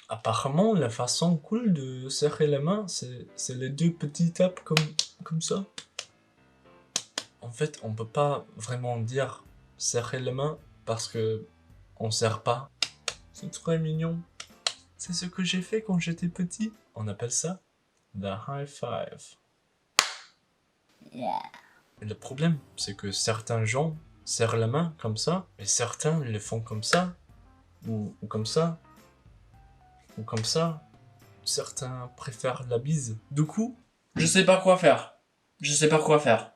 Apparemment, la façon cool de serrer les mains, c'est les deux petits tapes comme ça. En fait, on peut pas vraiment dire serrer les mains parce que on serre pas. C'est très mignon. C'est ce que j'ai fait quand j'étais petit. On appelle ça the high five. Yeah. Et le problème, c'est que certains gens serrent la main comme ça, et certains le font comme ça, ou comme ça, ou comme ça. Certains préfèrent la bise. Du coup, je sais pas quoi faire. Je sais pas quoi faire.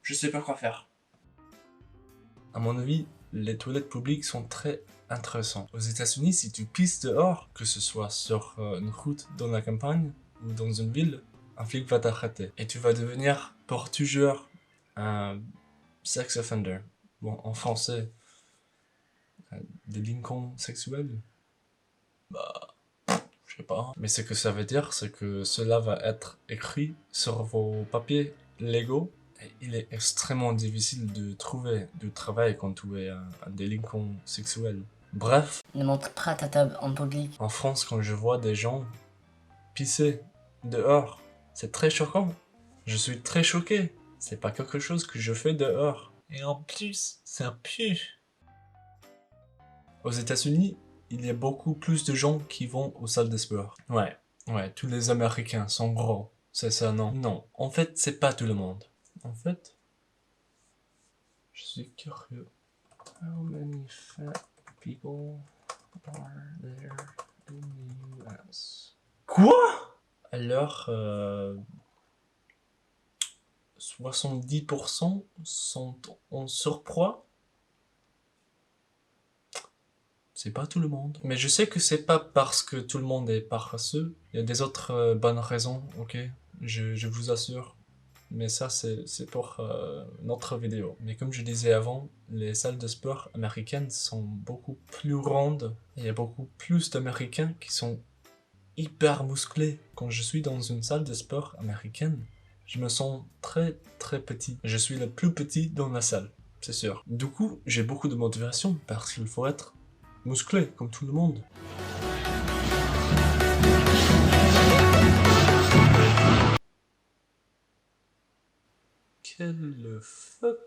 Je sais pas quoi faire. À mon avis, les toilettes publiques sont très intéressantes. Aux États-Unis, si tu pisses dehors, que ce soit sur une route dans la campagne ou dans une ville, un flic va t'arrêter. Et tu vas devenir pour toujours un sex offender. Bon, en français, délinquant sexuel. Bah, je sais pas. Mais ce que ça veut dire, c'est que cela va être écrit sur vos papiers légaux. Et il est extrêmement difficile de trouver du travail quand tu es un délinquant sexuel. Bref. Ne montre pas ta table en public. En France, quand je vois des gens pisser dehors, c'est très choquant. Je suis très choqué. C'est pas quelque chose que je fais dehors. Et en plus, ça pue. Aux États-Unis, il y a beaucoup plus de gens qui vont aux salles de sport. Ouais, tous les Américains sont gros. C'est ça, non? Non, en fait, c'est pas tout le monde. En fait, je suis curieux. How many fat people are there in the US? Quoi? Alors, 70% sont en surpoids. C'est pas tout le monde. Mais je sais que c'est pas parce que tout le monde est paresseux. Il y a des autres bonnes raisons, ok? Je vous assure. Mais ça, c'est pour notre vidéo. Mais comme je disais avant, les salles de sport américaines sont beaucoup plus rondes. Et il y a beaucoup plus d'Américains qui sont hyper musclés. Quand je suis dans une salle de sport américaine, je me sens très très petit. Je suis le plus petit dans la salle, c'est sûr. Du coup, j'ai beaucoup de motivation parce qu'il faut être musclé comme tout le monde. Quel fuck?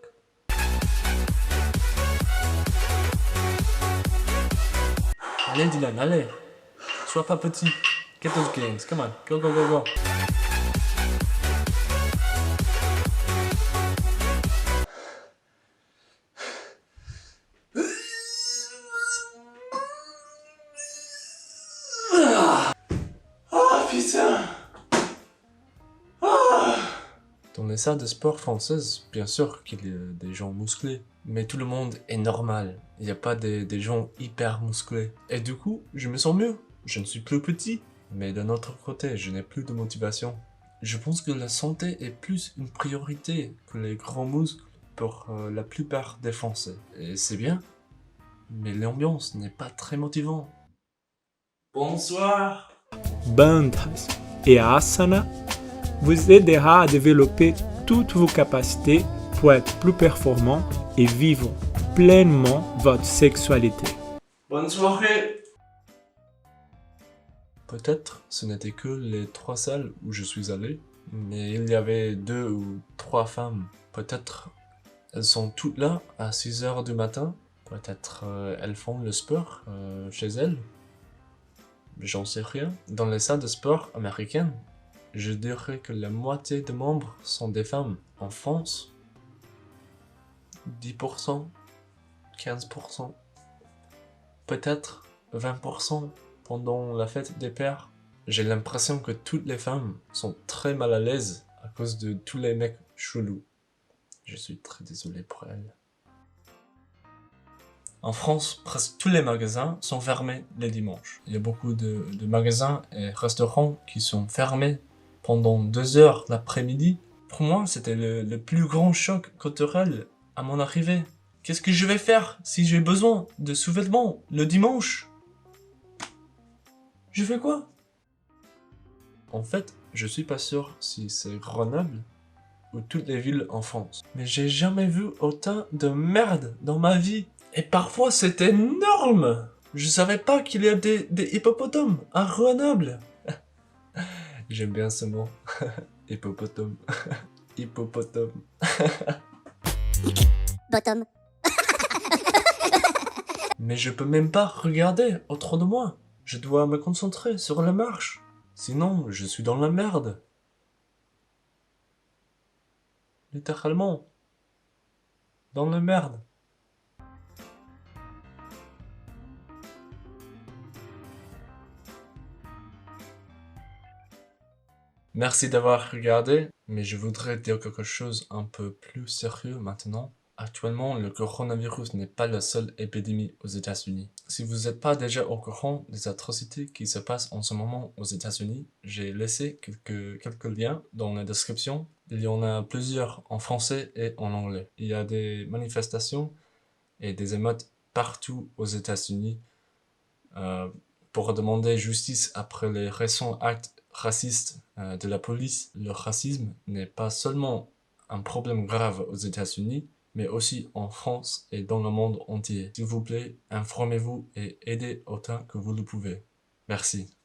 Allez Dylan, allez. Sois pas petit. Get those gains, come on, go go go go. Ah putain. Dans les salles de sport françaises, bien sûr qu'il y a des gens musclés, mais tout le monde est normal. Il n'y a pas des gens hyper musclés. Et du coup, je me sens mieux. Je ne suis plus petit. Mais d'un autre côté, je n'ai plus de motivation. Je pense que la santé est plus une priorité que les grands muscles pour la plupart des Français. Et c'est bien, mais l'ambiance n'est pas très motivante. Bonsoir. Bandhas et Asana vous aidera à développer toutes vos capacités pour être plus performant et vivre pleinement votre sexualité. Bonne soirée. Peut-être ce n'était que les 3 salles où je suis allé, mais il y avait 2 ou 3 femmes. Peut-être elles sont toutes là à 6 h du matin. Peut-être elles font le sport chez elles. J'en sais rien. Dans les salles de sport américaines, je dirais que la moitié des membres sont des femmes. En France, 10%, 15%, peut-être 20% pendant la fête des pères. J'ai l'impression que toutes les femmes sont très mal à l'aise à cause de tous les mecs chelous. Je suis très désolé pour elles. En France, presque tous les magasins sont fermés les dimanches. Il y a beaucoup de magasins et restaurants qui sont fermés pendant 2 heures l'après-midi. Pour moi, c'était le plus grand choc culturel à mon arrivée. Qu'est-ce que je vais faire si j'ai besoin de sous-vêtements le dimanche? Je fais quoi? En fait, je suis pas sûr si c'est Grenoble ou toutes les villes en France. Mais j'ai jamais vu autant de merde dans ma vie. Et parfois c'est énorme! Je savais pas qu'il y a des hippopotames à Grenoble. J'aime bien ce mot. Hippopotame. Hippopotame. Bottom. Mais je peux même pas regarder autour de moi. Je dois me concentrer sur la marche. Sinon, je suis dans la merde. Littéralement. Dans la merde. Merci d'avoir regardé, mais je voudrais dire quelque chose un peu plus sérieux maintenant. Actuellement, le coronavirus n'est pas la seule épidémie aux États-Unis. Si vous n'êtes pas déjà au courant des atrocités qui se passent en ce moment aux États-Unis, j'ai laissé quelques liens dans la description. Il y en a plusieurs en français et en anglais. Il y a des manifestations et des émeutes partout aux États-Unis pour demander justice après les récents actes racistes de la police. Le racisme n'est pas seulement un problème grave aux États-Unis, mais aussi en France et dans le monde entier. S'il vous plaît, informez-vous et aidez autant que vous le pouvez. Merci.